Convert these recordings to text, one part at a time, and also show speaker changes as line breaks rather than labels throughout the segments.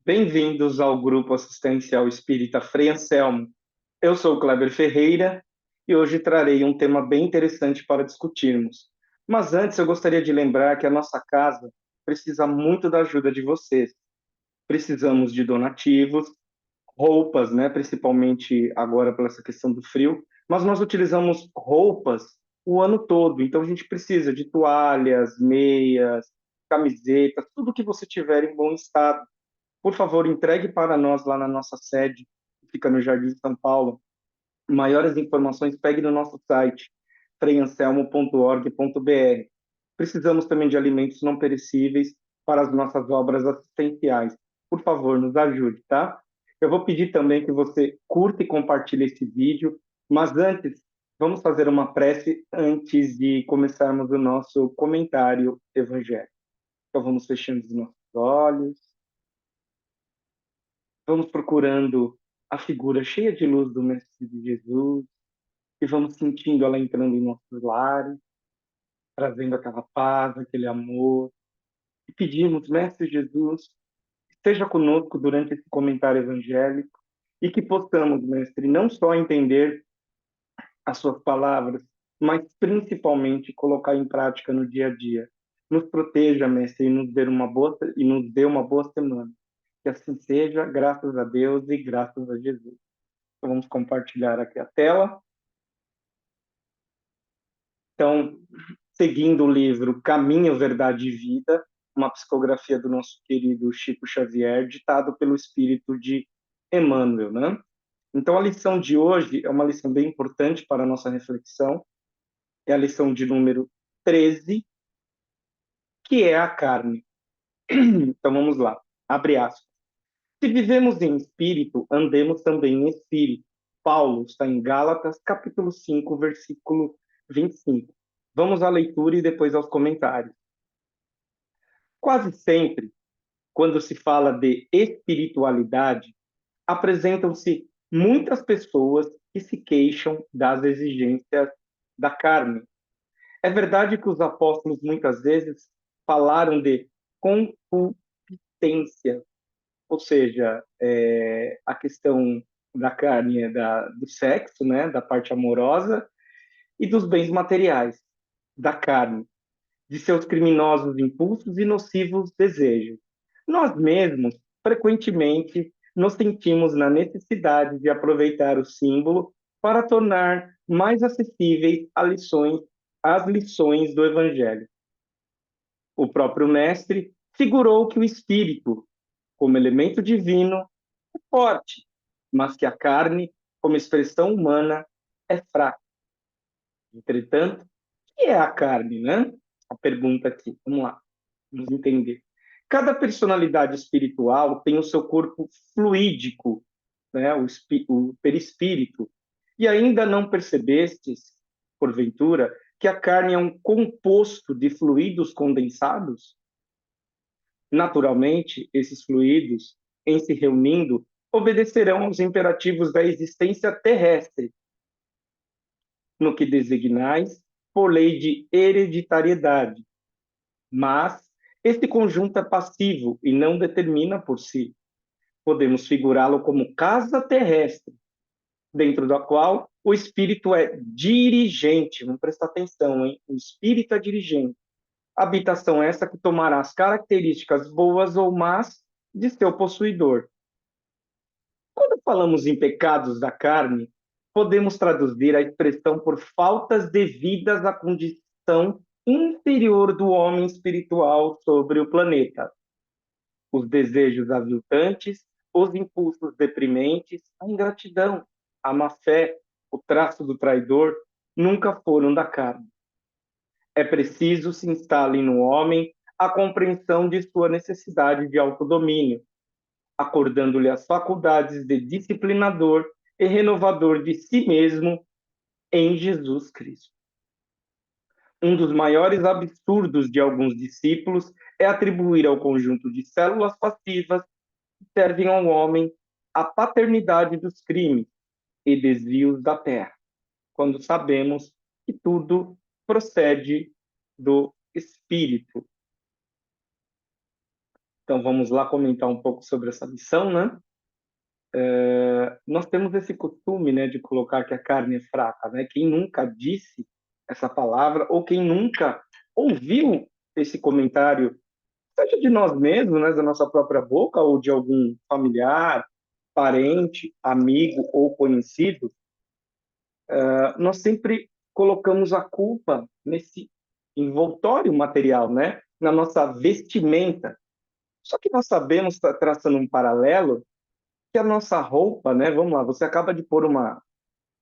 Bem-vindos ao Grupo Assistencial Espírita Frei Anselmo. Eu sou o Kleber Ferreira e hoje trarei um tema bem interessante para discutirmos. Mas antes eu gostaria de lembrar que a nossa casa precisa muito da ajuda de vocês. Precisamos de donativos, roupas, né, principalmente agora pela essa questão do frio, mas nós utilizamos roupas o ano todo, então a gente precisa de toalhas, meias, camisetas, tudo que você tiver em bom estado. Por favor, entregue para nós lá na nossa sede, que fica no Jardim São Paulo. Maiores informações, pegue no nosso site, freianselmo.org.br. Precisamos também de alimentos não perecíveis para as nossas obras assistenciais. Por favor, nos ajude, tá? Eu vou pedir também que você curta e compartilhe esse vídeo, mas antes, vamos fazer uma prece antes de começarmos o nosso comentário evangélico. Então, vamos fechando os nossos olhos. Vamos procurando a figura cheia de luz do Mestre de Jesus e vamos sentindo ela entrando em nossos lares, trazendo aquela paz, aquele amor. E pedimos, Mestre Jesus, esteja conosco durante esse comentário evangélico e que possamos, Mestre, não só entender as suas palavras, mas principalmente colocar em prática no dia a dia. Nos proteja, Mestre, e nos dê uma boa semana. Que assim seja, graças a Deus e graças a Jesus. Então, vamos compartilhar aqui a tela. Então, seguindo o livro Caminho, Verdade e Vida, uma psicografia do nosso querido Chico Xavier, ditado pelo espírito de Emmanuel, né? Então, a lição de hoje é uma lição bem importante para a nossa reflexão, é a lição de número 13, que é a carne. Então, vamos lá, abre aspas. Se vivemos em espírito, andemos também em espírito. Paulo está em Gálatas, capítulo 5, versículo 25. Vamos à leitura e depois aos comentários. Quase sempre, quando se fala de espiritualidade, apresentam-se muitas pessoas que se queixam das exigências da carne. É verdade que os apóstolos muitas vezes falaram de concupiscência, ou seja, a questão da carne do sexo, né, da parte amorosa, e dos bens materiais, da carne, de seus criminosos impulsos e nocivos desejos. Nós mesmos, frequentemente, nos sentimos na necessidade de aproveitar o símbolo para tornar mais acessíveis as lições do Evangelho. O próprio Mestre figurou que o Espírito, como elemento divino, é forte, mas que a carne, como expressão humana, é fraca. Entretanto, o que é a carne, né? A pergunta aqui, vamos lá, vamos entender. Cada personalidade espiritual tem o seu corpo fluídico, né? O perispírito. E ainda não percebestes, porventura, que a carne é um composto de fluidos condensados? Naturalmente, esses fluidos, em se reunindo, obedecerão aos imperativos da existência terrestre, no que designais por lei de hereditariedade. Mas este conjunto é passivo e não determina por si. Podemos figurá-lo como casa terrestre, dentro da qual o espírito é dirigente. Vamos prestar atenção, hein? O espírito é dirigente. Habitação essa que tomará as características boas ou más de seu possuidor. Quando falamos em pecados da carne, podemos traduzir a expressão por faltas devidas à condição inferior do homem espiritual sobre o planeta. Os desejos aviltantes, os impulsos deprimentes, a ingratidão, a má-fé, o traço do traidor, nunca foram da carne. É preciso se instale no homem a compreensão de sua necessidade de autodomínio, acordando-lhe as faculdades de disciplinador e renovador de si mesmo em Jesus Cristo. Um dos maiores absurdos de alguns discípulos é atribuir ao conjunto de células passivas que servem ao homem a paternidade dos crimes e desvios da terra, quando sabemos que tudo procede do Espírito. Então, vamos lá comentar um pouco sobre essa lição, né? Nós temos esse costume, né, de colocar que a carne é fraca, né? Quem nunca disse essa palavra ou quem nunca ouviu esse comentário, seja de nós mesmos, né, da nossa própria boca ou de algum familiar, parente, amigo ou conhecido, nós sempre colocamos a culpa nesse envoltório material, né? Na nossa vestimenta. Só que nós sabemos, traçando um paralelo, que a nossa roupa, né? Vamos lá, você acaba de pôr uma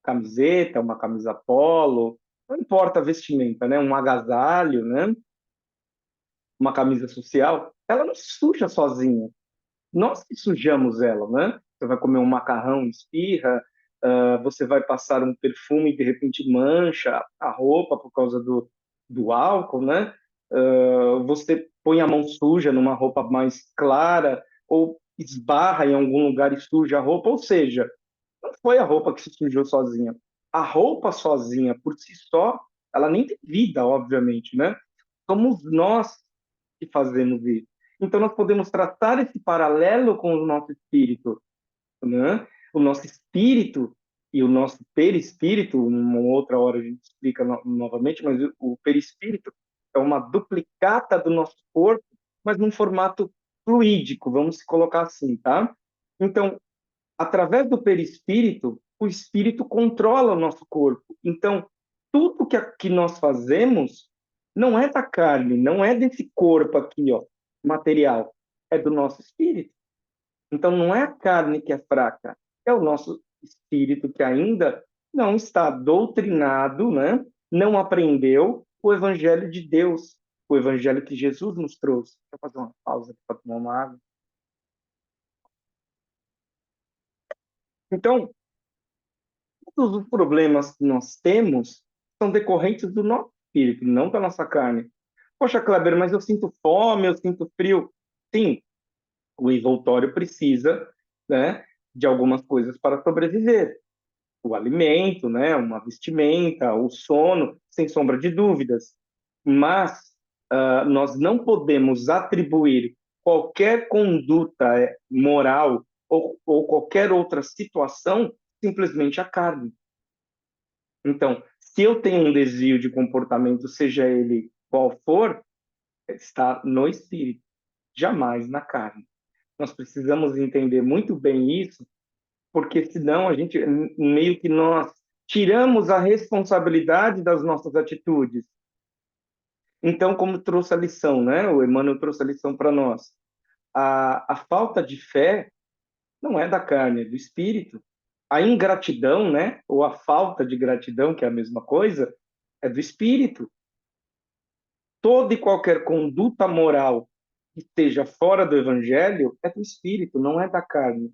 camiseta, uma camisa polo, não importa a vestimenta, né? Um agasalho, né? Uma camisa social, ela não se suja sozinha. Nós que sujamos ela, né? Você vai comer um macarrão, espirra, você vai passar um perfume e de repente mancha a roupa por causa do álcool, né? Você põe a mão suja numa roupa mais clara ou esbarra em algum lugar e suja a roupa, ou seja, não foi a roupa que se sujou sozinha. A roupa sozinha, por si só, ela nem tem vida, obviamente, né? Somos nós que fazemos isso. Então, nós podemos tratar esse paralelo com o nosso espírito, né? O nosso espírito e o nosso perispírito, uma outra hora a gente explica novamente, mas o perispírito é uma duplicata do nosso corpo, mas num formato fluídico, vamos colocar assim, tá? Então, através do perispírito, o espírito controla o nosso corpo. Então, tudo que nós fazemos não é da carne, não é desse corpo aqui, ó, material, é do nosso espírito. Então, não é a carne que é fraca, é o nosso espírito que ainda não está doutrinado, né? Não aprendeu o evangelho de Deus, o evangelho que Jesus nos trouxe. Deixa eu fazer uma pausa para tomar uma água. Então, todos os problemas que nós temos são decorrentes do nosso espírito, não da nossa carne. Poxa, Kleber, mas eu sinto fome, eu sinto frio. Sim, o envoltório precisa, né, de algumas coisas para sobreviver. O alimento, né, uma vestimenta, o sono, sem sombra de dúvidas. Mas nós não podemos atribuir qualquer conduta moral ou qualquer outra situação simplesmente à carne. Então, se eu tenho um desvio de comportamento, seja ele qual for, está no espírito, jamais na carne. Nós precisamos entender muito bem isso, porque senão a gente meio que nós tiramos a responsabilidade das nossas atitudes. Então, como trouxe a lição, né? O Emmanuel trouxe a lição para nós. A falta de fé não é da carne, é do espírito. A ingratidão, né? Ou a falta de gratidão, que é a mesma coisa, é do espírito. Toda e qualquer conduta moral que esteja fora do evangelho é do espírito, não é da carne.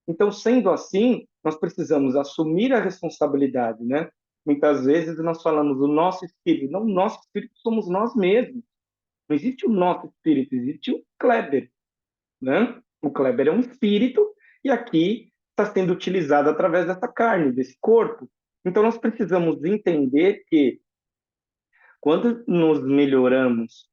Então, sendo assim, nós precisamos assumir a responsabilidade, né? Muitas vezes nós falamos o nosso espírito, não, o nosso espírito somos nós mesmos. Não existe o nosso espírito, existe o Kleber, né? O Kleber é um espírito e aqui está sendo utilizado através dessa carne, desse corpo. Então, nós precisamos entender que quando nos melhoramos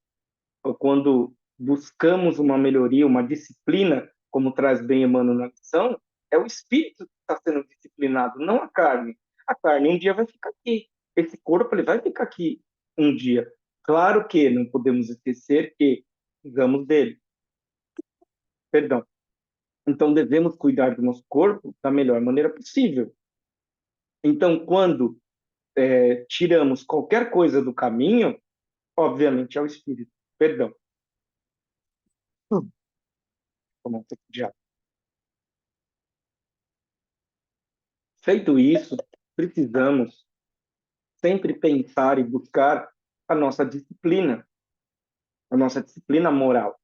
ou quando buscamos uma melhoria, uma disciplina, como traz bem Emmanuel na lição, é o espírito que está sendo disciplinado, não a carne. A carne um dia vai ficar aqui. Esse corpo ele vai ficar aqui um dia. Claro que não podemos esquecer que precisamos dele. Perdão. Então devemos cuidar do nosso corpo da melhor maneira possível. Então, quando tiramos qualquer coisa do caminho, obviamente é o espírito. Perdão. Tomar um pouco de água. Feito isso, precisamos sempre pensar e buscar a nossa disciplina moral,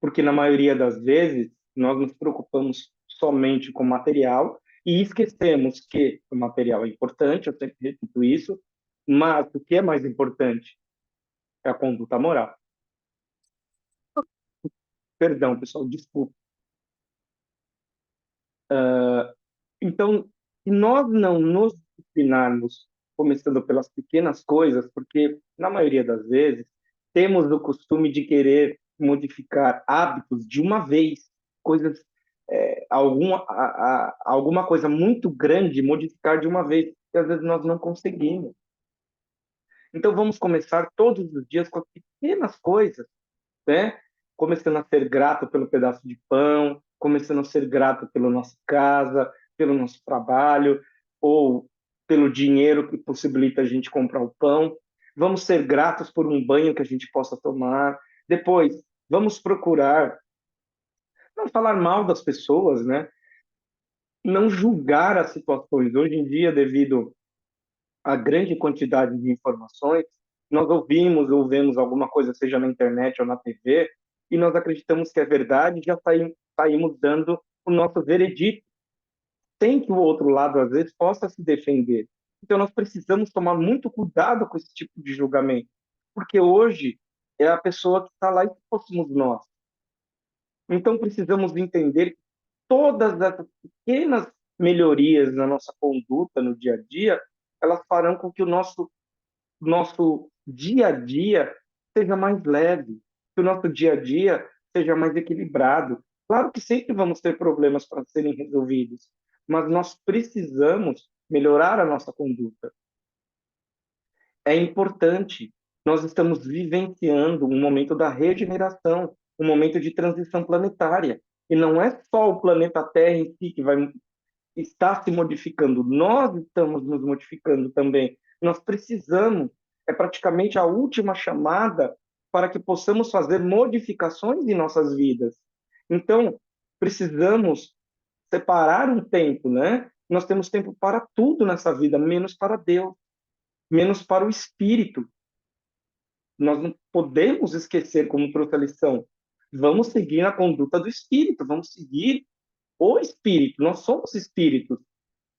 porque na maioria das vezes nós nos preocupamos somente com o material e esquecemos que o material é importante, eu sempre repito isso, mas o que é mais importante é a conduta moral. Perdão, pessoal, desculpa. Então, se nós não nos disciplinarmos, começando pelas pequenas coisas, porque na maioria das vezes temos o costume de querer modificar hábitos de uma vez, coisas, alguma coisa muito grande, modificar de uma vez, e às vezes nós não conseguimos. Então vamos começar todos os dias com as pequenas coisas, né? Começando a ser grato pelo pedaço de pão, começando a ser grato pela nossa casa, pelo nosso trabalho, ou pelo dinheiro que possibilita a gente comprar o pão. Vamos ser gratos por um banho que a gente possa tomar. Depois, vamos procurar não falar mal das pessoas, né? Não julgar as situações. Hoje em dia, devido à grande quantidade de informações, nós ouvimos ou vemos alguma coisa, seja na internet ou na TV, e nós acreditamos que é verdade e já saímos dando o nosso veredito, sem que o outro lado, às vezes, possa se defender. Então, nós precisamos tomar muito cuidado com esse tipo de julgamento, porque hoje é a pessoa que está lá e que fôssemos nós. Então, precisamos entender que todas as pequenas melhorias na nossa conduta no dia a dia, elas farão com que o nosso dia a dia seja mais leve, que o nosso dia a dia seja mais equilibrado. Claro que sempre vamos ter problemas para serem resolvidos, mas nós precisamos melhorar a nossa conduta. É importante. Nós estamos vivenciando um momento da regeneração, um momento de transição planetária. E não é só o planeta Terra em si que vai estar se modificando, nós estamos nos modificando também. Nós precisamos, é praticamente a última chamada para que possamos fazer modificações em nossas vidas. Então, precisamos separar um tempo, né? Nós temos tempo para tudo nessa vida, menos para Deus, menos para o Espírito. Nós não podemos esquecer, como trouxe a lição, vamos seguir na conduta do Espírito, vamos seguir o Espírito, nós somos espíritos,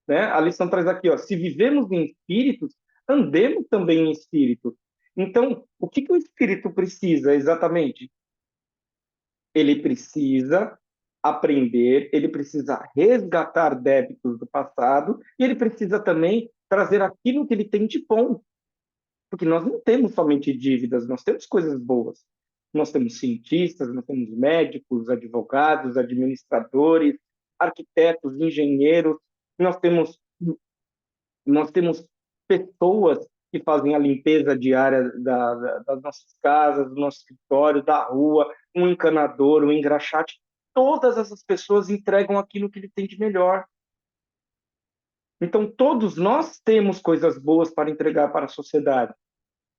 né? A lição traz aqui, ó, se vivemos em espíritos, andemos também em espírito. Então, o que o espírito precisa exatamente? Ele precisa aprender, ele precisa resgatar débitos do passado e ele precisa também trazer aquilo que ele tem de bom. Porque nós não temos somente dívidas, nós temos coisas boas. Nós temos cientistas, nós temos médicos, advogados, administradores, arquitetos, engenheiros, nós temos nós temos pessoas que fazem a limpeza diária das nossas casas, do nosso escritório, da rua, um encanador, um engraxate. Todas essas pessoas entregam aquilo que ele tem de melhor. Então, todos nós temos coisas boas para entregar para a sociedade.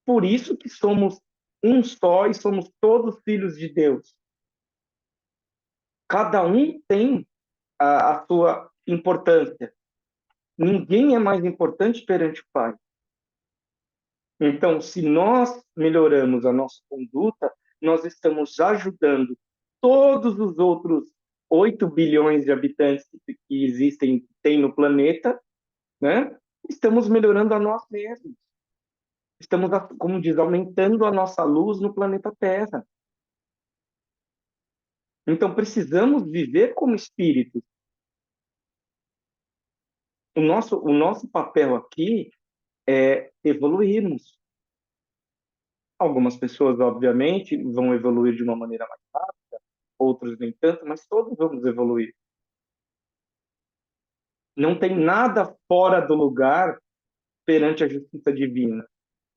Por isso que somos um só e somos todos filhos de Deus. Cada um tem a sua importância. Ninguém é mais importante perante o Pai. Então, se nós melhoramos a nossa conduta, nós estamos ajudando todos os outros 8 bilhões de habitantes que existem, tem no planeta, né? Estamos melhorando a nós mesmos. Estamos, como diz, aumentando a nossa luz no planeta Terra. Então, precisamos viver como espíritos. O nosso papel aqui é evoluirmos. Algumas pessoas, obviamente, vão evoluir de uma maneira mais rápida, outros nem tanto, mas todos vamos evoluir. Não tem nada fora do lugar perante a justiça divina.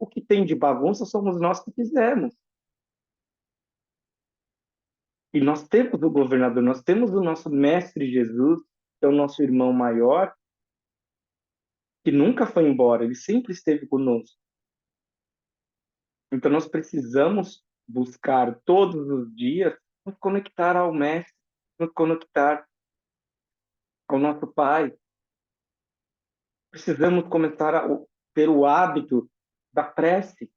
O que tem de bagunça somos nós que fizemos. E nós temos o governador, nós temos o nosso mestre Jesus, que é o nosso irmão maior, que nunca foi embora, ele sempre esteve conosco. Então nós precisamos buscar todos os dias nos conectar ao mestre, nos conectar ao nosso Pai. Precisamos começar a ter o hábito da prece.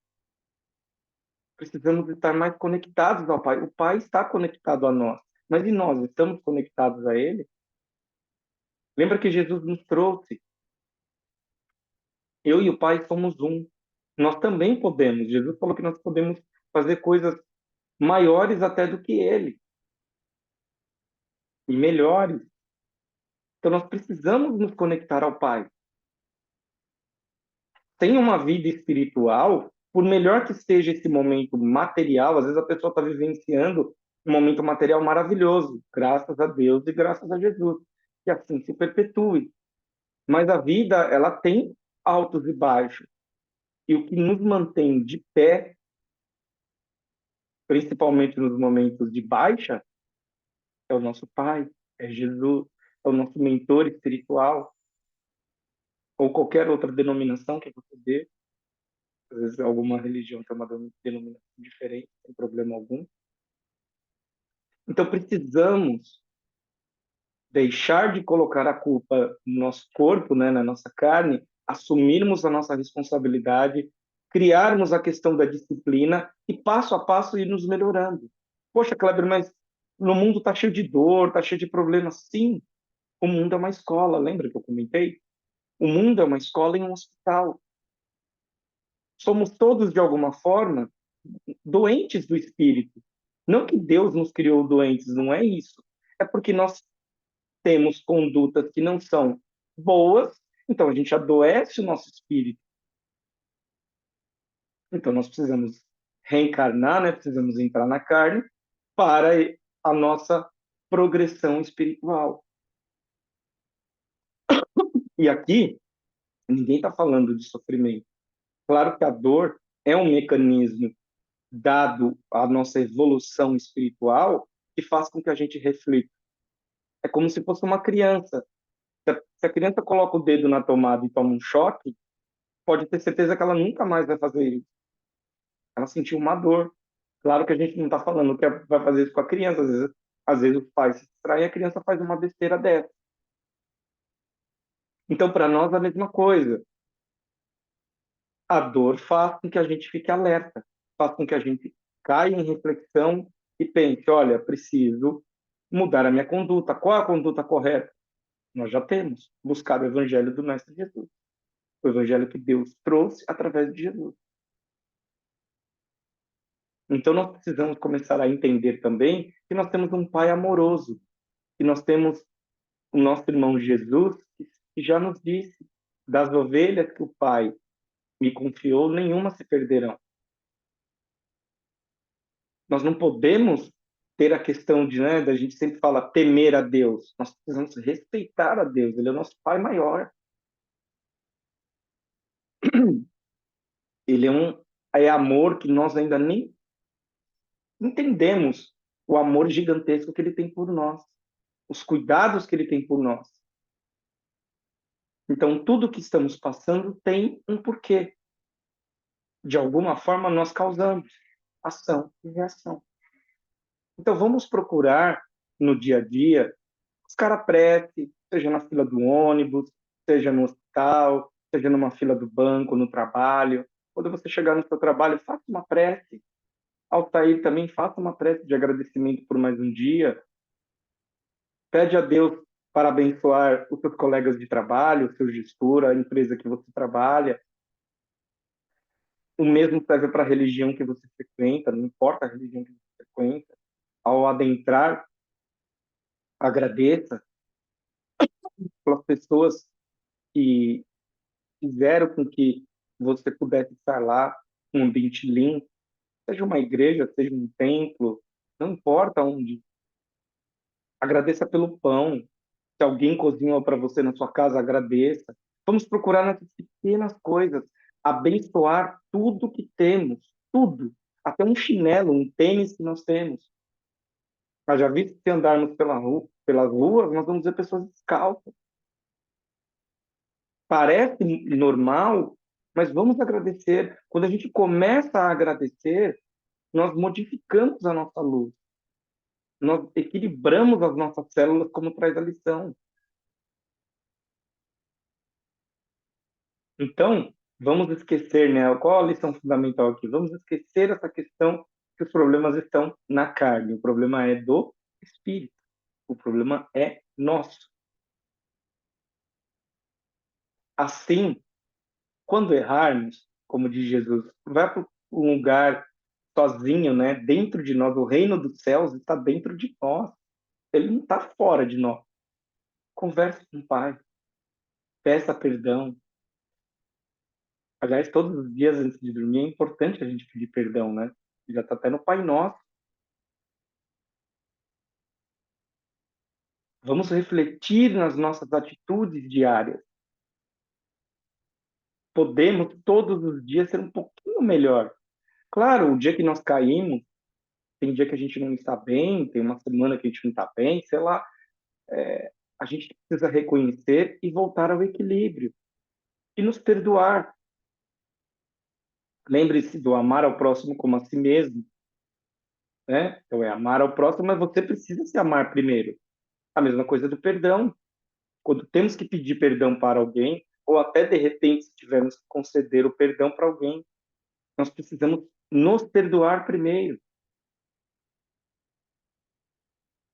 Precisamos estar mais conectados ao Pai. O Pai está conectado a nós, mas e nós estamos conectados a Ele? Lembra que Jesus nos trouxe. Eu e o Pai somos um. Nós também podemos. Jesus falou que nós podemos fazer coisas maiores até do que Ele e melhores. Então nós precisamos nos conectar ao Pai. Sem uma vida espiritual, Por melhor que seja esse momento material, às vezes a pessoa está vivenciando um momento material maravilhoso, graças a Deus e graças a Jesus, que assim se perpetue. Mas a vida, ela tem altos e baixos. E o que nos mantém de pé, principalmente nos momentos de baixa, é o nosso Pai, é Jesus, é o nosso mentor espiritual, ou qualquer outra denominação que você dê. Às vezes alguma religião tem uma denominação diferente, sem problema algum. Então precisamos deixar de colocar a culpa no nosso corpo, né, na nossa carne, assumirmos a nossa responsabilidade, criarmos a questão da disciplina e passo a passo ir nos melhorando. Poxa, Kleber, mas no mundo está cheio de dor, está cheio de problemas. Sim, o mundo é uma escola, lembra que eu comentei? O mundo é uma escola em um hospital. Somos todos, de alguma forma, doentes do espírito. Não que Deus nos criou doentes, não é isso. É porque nós temos condutas que não são boas, então a gente adoece o nosso espírito. Então nós precisamos reencarnar, né? Precisamos entrar na carne para a nossa progressão espiritual. E aqui, ninguém está falando de sofrimento. Claro que a dor é um mecanismo dado à nossa evolução espiritual que faz com que a gente reflita. É como se fosse uma criança. Se a criança coloca o dedo na tomada e toma um choque, pode ter certeza que ela nunca mais vai fazer isso. Ela sentiu uma dor. Claro que a gente não está falando que vai fazer isso com a criança. Às vezes o pai se distrai e a criança faz uma besteira dessa. Então, para nós, a mesma coisa. A dor faz com que a gente fique alerta, faz com que a gente caia em reflexão e pense: olha, preciso mudar a minha conduta. Qual a conduta correta? Nós já temos. Buscar o evangelho do Mestre Jesus. O evangelho que Deus trouxe através de Jesus. Então, nós precisamos começar a entender também que nós temos um Pai amoroso, que nós temos o nosso irmão Jesus, que já nos disse: das ovelhas que o Pai me confiou, nenhuma se perderão. Nós não podemos ter a questão de, né, da gente sempre fala temer a Deus. Nós precisamos respeitar a Deus. Ele é o nosso Pai maior. Ele é amor que nós ainda nem entendemos o amor gigantesco que ele tem por nós, os cuidados que ele tem por nós. Então, tudo que estamos passando tem um porquê. De alguma forma, nós causamos ação e reação. Então, vamos procurar no dia a dia buscar a prece, seja na fila do ônibus, seja no hospital, seja numa fila do banco, no trabalho. Quando você chegar no seu trabalho, faça uma prece. Ao sair também, faça uma prece de agradecimento por mais um dia. Pede a Deus para abençoar os seus colegas de trabalho, o seu gestor, a empresa que você trabalha. O mesmo serve para a religião que você frequenta, não importa a religião que você frequenta. Ao adentrar, agradeça pelas pessoas que fizeram com que você pudesse estar lá, um ambiente limpo, seja uma igreja, seja um templo, não importa onde. Agradeça pelo pão. Se alguém cozinhou para você na sua casa, agradeça. Vamos procurar nessas pequenas coisas, abençoar tudo que temos, tudo. Até um chinelo, um tênis que nós temos. Mas já visto se andarmos pelas ruas, nós vamos ver pessoas descalças. Parece normal, mas vamos agradecer. Quando a gente começa a agradecer, nós modificamos a nossa luz. Nós equilibramos as nossas células, como traz a lição. Então, vamos esquecer, né? Qual a lição fundamental aqui? Vamos esquecer essa questão que os problemas estão na carne. O problema é do espírito. O problema é nosso. Assim, quando errarmos, como diz Jesus, vai para um lugar sozinho, né? Dentro de nós, o reino dos céus está dentro de nós. Ele não está fora de nós. Converse com o Pai, peça perdão, Aliás, todos os dias antes de dormir é importante a gente pedir perdão, né? Já está até no Pai Nosso. Vamos refletir nas nossas atitudes diárias. Podemos todos os dias ser um pouquinho melhor. Claro, o dia que nós caímos, tem dia que a gente não está bem, tem uma semana que a gente não está bem, sei lá, a gente precisa reconhecer e voltar ao equilíbrio e nos perdoar. Lembre-se do amar ao próximo como a si mesmo, né? Então é amar ao próximo, mas você precisa se amar primeiro. A mesma coisa do perdão. Quando temos que pedir perdão para alguém, ou até de repente se tivermos que conceder o perdão para alguém, nós precisamos nos perdoar primeiro.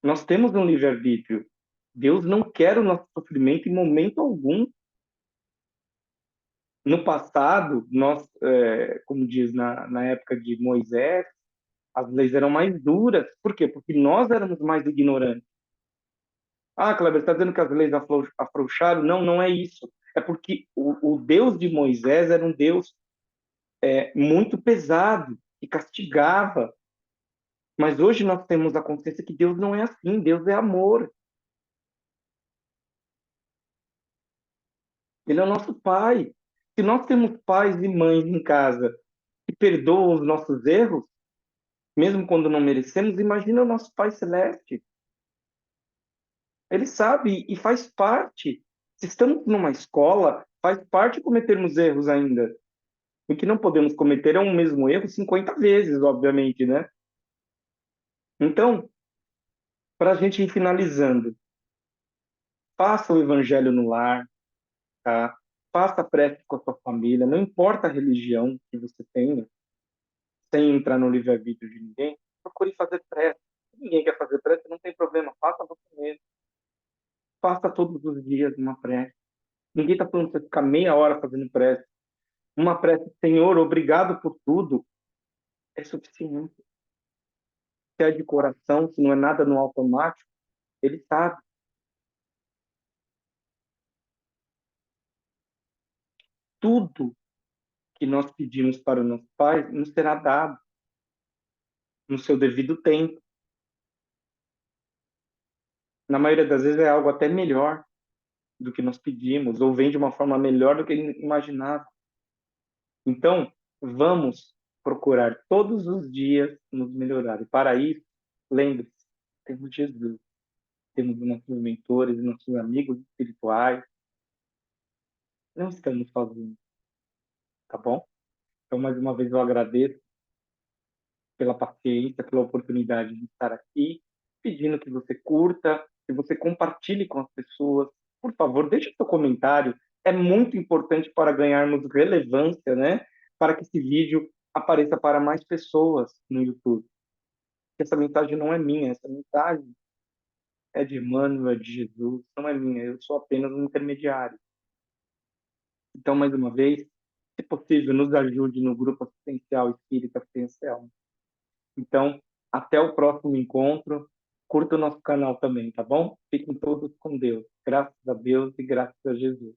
Nós temos um livre-arbítrio. Deus não quer o nosso sofrimento em momento algum. No passado, nós, como diz na época de Moisés, as leis eram mais duras. Por quê? Porque nós éramos mais ignorantes. Ah, Kleber, está dizendo que as leis afrouxaram? Não, não é isso. É porque o Deus de Moisés era um Deus muito pesado, que castigava. Mas hoje nós temos a consciência que Deus não é assim. Deus é amor. Ele é o nosso Pai. Se nós temos pais e mães em casa que perdoam os nossos erros, mesmo quando não merecemos, imagina o nosso Pai Celeste. Ele sabe e faz parte. Se estamos numa escola, faz parte cometermos erros ainda. O que não podemos cometer é um mesmo erro 50 vezes, obviamente, né? Então, para a gente ir finalizando, faça o evangelho no lar, tá? Faça prece com a sua família, não importa a religião que você tenha, sem entrar no livre-arbítrio de ninguém, procure fazer prece. Se ninguém quer fazer prece, não tem problema, faça você mesmo. Faça todos os dias uma prece. Ninguém está falando para você ficar meia hora fazendo prece. Uma prece, Senhor, obrigado por tudo, é suficiente. Se é de coração, se não é nada no automático, ele sabe. Tudo que nós pedimos para o nosso Pai nos será dado no seu devido tempo. Na maioria das vezes é algo até melhor do que nós pedimos, ou vem de uma forma melhor do que imaginava. Então, vamos procurar todos os dias nos melhorar. E para isso, lembre-se, temos Jesus, temos os nossos mentores, nossos amigos espirituais. Não estamos sozinhos, tá bom? Então, mais uma vez, eu agradeço pela paciência, pela oportunidade de estar aqui, pedindo que você curta, que você compartilhe com as pessoas. Por favor, deixe seu comentário. É muito importante para ganharmos relevância, né? Para que esse vídeo apareça para mais pessoas no YouTube. Essa mensagem não é minha, essa mensagem é de Emmanuel, é de Jesus, não é minha. Eu sou apenas um intermediário. Então, mais uma vez, se possível, nos ajude no grupo assistencial Espírita Assistencial. Então, até o próximo encontro. Curta o nosso canal também, tá bom? Fiquem todos com Deus. Graças a Deus e graças a Jesus.